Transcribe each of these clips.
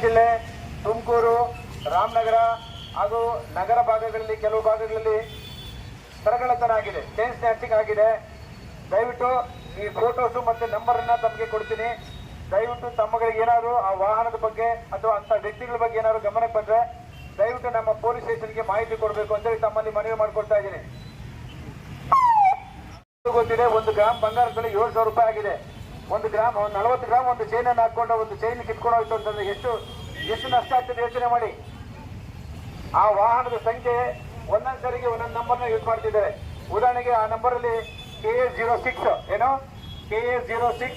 ಜಿಲ್ಲೆ ತುಮಕೂರು, ರಾಮನಗರ ಹಾಗೂ ನಗರ ಭಾಗಗಳಲ್ಲಿ ಕೆಲವು ಭಾಗಗಳಲ್ಲಿ ಸರಗಳತನ ಆಗಿದೆ, ಚೈನ್ ಸ್ನ್ಯಾಚಿಂಗ್ ಆಗಿದೆ. ದಯವಿಟ್ಟು ಈ ಫೋಟೋಸು ಮತ್ತೆ ನಂಬರ್ ಅನ್ನ ತಮಗೆ ಕೊಡ್ತೀನಿ. ದಯವಿಟ್ಟು ತಮ್ಮಗಳಿಗೆ ಏನಾದ್ರು ಆ ವಾಹನದ ಬಗ್ಗೆ ಅಥವಾ ಅಂತ ವ್ಯಕ್ತಿಗಳ ಬಗ್ಗೆ ಏನಾದ್ರು ಗಮನಕ್ಕೆ ಬಂದ್ರೆ ದಯವಿಟ್ಟು ನಮ್ಮ ಪೊಲೀಸ್ ಸ್ಟೇಷನ್ಗೆ ಮಾಹಿತಿ ಕೊಡಬೇಕು ಅಂತೇಳಿ ತಮ್ಮಲ್ಲಿ ಮನವಿ ಮಾಡ್ಕೊಳ್ತಾ ಇದ್ದೀನಿ. ಗೊತ್ತಿದೆ, 1 ಗ್ರಾಮ್ ಬಂಗಾರದ 7,000 ರೂಪಾಯಿ ಆಗಿದೆ. 1 ಗ್ರಾಮ್ 40 ಗ್ರಾಮ್ ಒಂದು ಚೈನ್ ಅನ್ನು ಹಾಕೊಂಡು ಒಂದು ಚೈನ್ ಕಿತ್ಕೊಂಡು ಹೋಯ್ತು ಅಂತಂದ್ರೆ ಎಷ್ಟು ನಷ್ಟ ಆಗ್ತದೆ ಯೋಚನೆ ಮಾಡಿ. ಆ ವಾಹನದ ಸಂಖ್ಯೆ ಒಂದೊಂದು ಸರಿಗೆ ಒಂದೊಂದು ನಂಬರ್ನ ಯೂಸ್ ಮಾಡ್ತಿದ್ದಾರೆ. ಉದಾಹರಣೆಗೆ ಆ ನಂಬರ್ ಅಲ್ಲಿ KA06 ಏನು KA06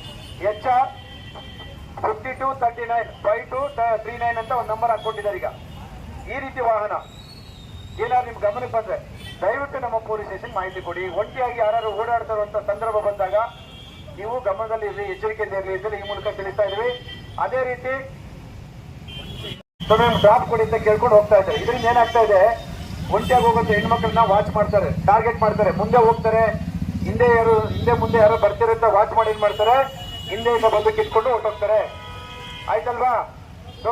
HR 5239 5239 ಅಂತ ಒಂದು ನಂಬರ್ ಹಾಕೊಂಡಿದ್ದಾರೆ. ಈಗ ಈ ರೀತಿ ವಾಹನ ಏನಾದ್ರು ನಿಮ್ಗೆ ಗಮನಕ್ಕೆ ಬಂದ್ರೆ ದಯವಿಟ್ಟು ನಮ್ಮ ಪೊಲೀಸ್ ಸ್ಟೇಷನ್ ಮಾಹಿತಿ ಕೊಡಿ. ಒಂಟಿಯಾಗಿ ಯಾರು ಓಡಾಡ್ತಾ ಇರುವಂತ ಸಂದರ್ಭ ಬಂದಾಗ ನೀವು ಗಮನದಲ್ಲಿ ಇರಲಿ, ಎಚ್ಚರಿಕೆಯಿಂದ ಇರಲಿ ಅಂತೇಳಿ ಈ ಮೂಲಕ ತಿಳಿಸ್ತಾ ಇದೀವಿ. ಅದೇ ರೀತಿ ಡ್ರಾಪ್ ಕೊಡಿ ಅಂತ ಕೇಳ್ಕೊಂಡು ಹೋಗ್ತಾ ಇದ್ದಾರೆ. ಇದರಿಂದ ಏನಾಗ್ತಾ ಇದೆ, ಒಂಟಿಯಾಗಿ ಹೋಗುವಂತ ಹೆಣ್ಮಕ್ಳನ್ನ ವಾಚ್ ಮಾಡ್ತಾರೆ, ಟಾರ್ಗೆಟ್ ಮಾಡ್ತಾರೆ. ಮುಂದೆ ಹೋಗ್ತಾರೆ, ಹಿಂದೆ ಮುಂದೆ ಯಾರು ಬರ್ತಾರೆ ಅಂತ ವಾಚ್ ಮಾಡಿ ಏನ್ ಮಾಡ್ತಾರೆ, ಹಿಂದೆಯಿಂದ ಬಂದು ಕಿತ್ಕೊಂಡು ಹೊರಟೋಗ್ತಾರೆ. ಆಯ್ತಲ್ವಾ? ಸೊ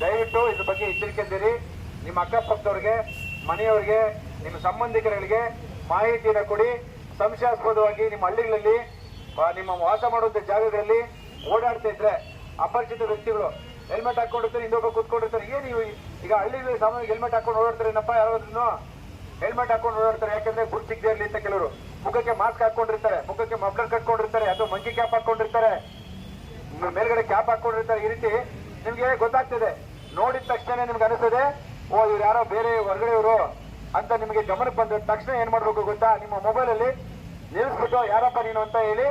ದಯವಿಟ್ಟು ಇದ್ರ ಬಗ್ಗೆ ಎಚ್ಚರಿಕೆಯಿಂದಿರಿ. ನಿಮ್ಮ ಅಕ್ಕಪಕ್ಕದವ್ರಿಗೆ, ಮನೆಯವರಿಗೆ, ನಿಮ್ಮ ಸಂಬಂಧಿಕರಿಗೆ ಮಾಹಿತಿಯನ್ನು ಕೊಡಿ. ಸಂಶಯಾಸ್ಪದವಾಗಿ ನಿಮ್ಮ ಹಳ್ಳಿಗಳಲ್ಲಿ, ನಿಮ್ಮ ವಾಸ ಮಾಡುವಂತ ಜಾಗಗಳಲ್ಲಿ ಓಡಾಡ್ತಾ ಇದ್ರೆ ಅಪರಿಚಿತ ವ್ಯಕ್ತಿಗಳು ಹೆಲ್ಮೆಟ್ ಹಾಕೊಂಡಿರ್ತಾರೆ, ಇನ್ನೊಬ್ಬ ಕೂತ್ಕೊಂಡಿರ್ತಾರೆ. ನೀವು ಈಗ ಹಳ್ಳಿಗಳಲ್ಲಿ ಸಾಮಾನ್ಯ ಹೆಲ್ಮೆಟ್ ಹಾಕೊಂಡು ಓಡಾಡ್ತಾರೆ ಏನಪ್ಪ, ಯಾರಾದ್ರೂ ಹೆಲ್ಮೆಟ್ ಹಾಕೊಂಡು ಓಡಾಡ್ತಾರೆ. ಯಾಕಂದ್ರೆ ಗುರ್ತು ಸಿಗದೆ ಇರಲಿ ಅಂತ ಕೆಲವರು ಮುಖಕ್ಕೆ ಮಾಸ್ಕ್ ಹಾಕೊಂಡಿರ್ತಾರೆ, ಮುಖಕ್ಕೆ ಮಫ್ಲರ್ ಕಟ್ಕೊಂಡಿರ್ತಾರೆ, ಅಥವಾ ಮಂಕಿ ಕ್ಯಾಪ್ ಹಾಕೊಂಡಿರ್ತಾರೆ, ಮೇಲ್ಗಡೆ ಕ್ಯಾಪ್ ಹಾಕೊಂಡಿರ್ತಾರೆ. ಈ ರೀತಿ ನಿಮ್ಗೆ ಗೊತ್ತಾಗ್ತದೆ. ನೋಡಿದ ತಕ್ಷಣ ನಿಮ್ಗೆ ಅನಿಸ್ತದೆ, ಓ ಇವ್ರು ಯಾರೋ ಬೇರೆ ಹೊರಗಡೆ ಇವರು ಅಂತ ನಿಮಗೆ ಗಮನಕ್ಕೆ ಬಂದ ತಕ್ಷಣ ಏನ್ ಮಾಡ್ಬೇಕು ಗೊತ್ತಾ, ನಿಮ್ಮ ಮೊಬೈಲ್ ಅಲ್ಲಿ ನಿಲ್ಲಿಸ್ಬಿಟ್ಟು ಯಾರಪ್ಪ ನೀನು ಅಂತ ಹೇಳಿ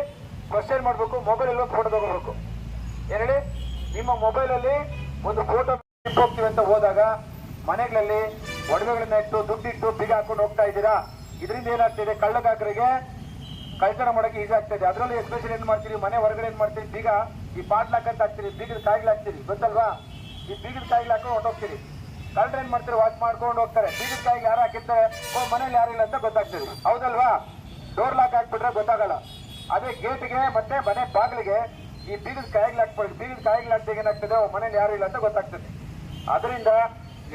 ಕ್ವಶನ್ ಮಾಡ್ಬೇಕು. ಮೊಬೈಲ್ ಅಲ್ಲಿ ಒಂದು ಫೋಟೋ ತಗೋಬೇಕು. ಏನ್ ಹೇಳಿ, ನಿಮ್ಮ ಮೊಬೈಲ್ ಅಲ್ಲಿ ಒಂದು ಫೋಟೋ ಹೋಗ್ತೀವಿ ಅಂತ ಹೋದಾಗ ಮನೆಗಳಲ್ಲಿ ಒಡವೆಗಳನ್ನ ಇಟ್ಟು ದುಡ್ಡಿಟ್ಟು ಬೀಗ ಹಾಕೊಂಡು ಹೋಗ್ತಾ ಇದ್ದೀರಾ. ಇದರಿಂದ ಏನಾಗ್ತಿದೆ, ಕಳ್ಳಗಾಕರಿಗೆ ಕಳ್ತನ ಮಾಡಕ್ಕೆ ಈಸಿ ಆಗ್ತದೆ. ಅದರಲ್ಲಿ ಎಸ್ಪೆಷಲಿ ಏನ್ ಮಾಡ್ತೀರಿ, ಮನೆ ಹೊರಗಡೆ ಏನ್ ಮಾಡ್ತೀರಿ, ಬೀಗ ಈ ಪಾಟ್ಲಾಕಂತ ಹಾಕ್ತೀರಿ, ಬೀಗದ ಕಾಯಿಗೆ ಹಾಕ್ತೀರಿ, ಗೊತ್ತಲ್ವಾ? ಈ ಬೀಗದ ಕಾಯಿಗೆ ಹಾಕೊಂಡು ಹೊಟ್ಟೋಗ್ತೀರಿ. ಕಳ್ಳರು ಏನ್ ಮಾಡ್ತಾರೆ, ವಾಚ್ ಮಾಡ್ಕೊಂಡು ಹೋಗ್ತಾರೆ. ಬೀಗದ ಕಾಯಿಗೆ ಯಾರು ಹಾಕಿರ್ತಾರೆ, ಓ ಮನೇಲಿ ಯಾರು ಇಲ್ಲ ಅಂತ ಗೊತ್ತಾಗ್ತದೆ, ಹೌದಲ್ವಾ? ಡೋರ್ ಲಾಕ್ ಹಾಕ್ಬಿಟ್ರೆ ಗೊತ್ತಾಗಲ್ಲ. ಅದೇ ಗೇಟ್ಗೆ ಮತ್ತೆ ಮನೆ ಬಾಗಿಲಿಗೆ ಈ ಬೀಗದ ಕಾಯಿಗೆ ಹಾಕ್ಬಿಡಿ. ಬೀಗದ ಕಾಯಿಗೆ ಹಾಕ್ದಾಗ ಏನಾಗ್ತದೆ, ಓ ಮನೇಲಿ ಯಾರು ಇಲ್ಲ ಅಂತ ಗೊತ್ತಾಗ್ತದೆ. ಅದರಿಂದ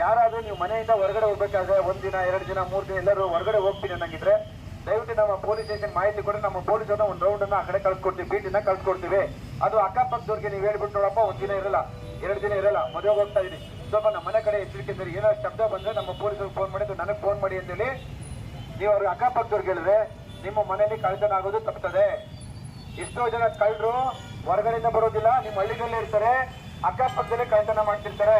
ಯಾರಾದ್ರೂ ನೀವು ಮನೆಯಿಂದ ಹೊರಗಡೆ ಹೋಗ್ಬೇಕಾದ್ರೆ 1 ದಿನ 2 ದಿನ 3 ದಿನ ಎಲ್ಲರೂ ಹೊರಗಡೆ ಹೋಗ್ತೀನಿ ಅನ್ನಂಗಿದ್ರೆ ದಯವಿಟ್ಟು ನಮ್ಮ ಪೊಲೀಸ್ ಸ್ಟೇಷನ್ ಮಾಹಿತಿ ಕೊಡಿ. ನಮ್ಮ ಪೊಲೀಸರನ್ನ ಒಂದು ರೌಂಡ್ ಅನ್ನ ಆ ಕಡೆ ಕಳ್ಸಿಕೊಡ್ತೀವಿ, ಬೀಟಿನ ಕಳ್ಸಿಕೊಡ್ತೀವಿ. ಅದು ಅಕ್ಕಪಕ್ಕದವ್ರಿಗೆ ನೀವು ಹೇಳ್ಬಿಟ್ಟು ನೋಡಪ್ಪ 1 ದಿನ ಇರಲ್ಲ, 2 ದಿನ ಇರಲ್ಲ, ಮದುವೆ ಹೋಗ್ತಾ ಇದೀನಿ, ಸ್ವಲ್ಪ ನಮ್ಮ ಮನೆ ಕಡೆ ಎಚ್ಚರಿಕೆ, ಏನೋ ಶಬ್ದ ಬಂದ್ರೆ ನಮ್ಮ ಪೊಲೀಸರಿಗೆ ಫೋನ್ ಮಾಡಿ, ನನಗೆ ಫೋನ್ ಮಾಡಿ ಅಂತೇಳಿ ನೀವು ಅವ್ರಿಗೆ ಅಕ್ಕಪಕ್ಕದವ್ರಿಗೆ ಹೇಳಿದ್ರೆ ನಿಮ್ಮ ಮನೆಯಲ್ಲಿ ಕಳ್ತನ ಆಗೋದು ತಪ್ತದೆ. ಎಷ್ಟೋ ಜನ ಕಳ್ಳರು ಹೊರಗಡೆಯಿಂದ ಬರೋದಿಲ್ಲ, ನಿಮ್ಮ ಹಳ್ಳಿಗಳಲ್ಲೇ ಇರ್ತಾರೆ, ಅಕ್ಕಪಕ್ಕದಲ್ಲೇ ಕಳ್ತನ ಮಾಡ್ತಿರ್ತಾರೆ.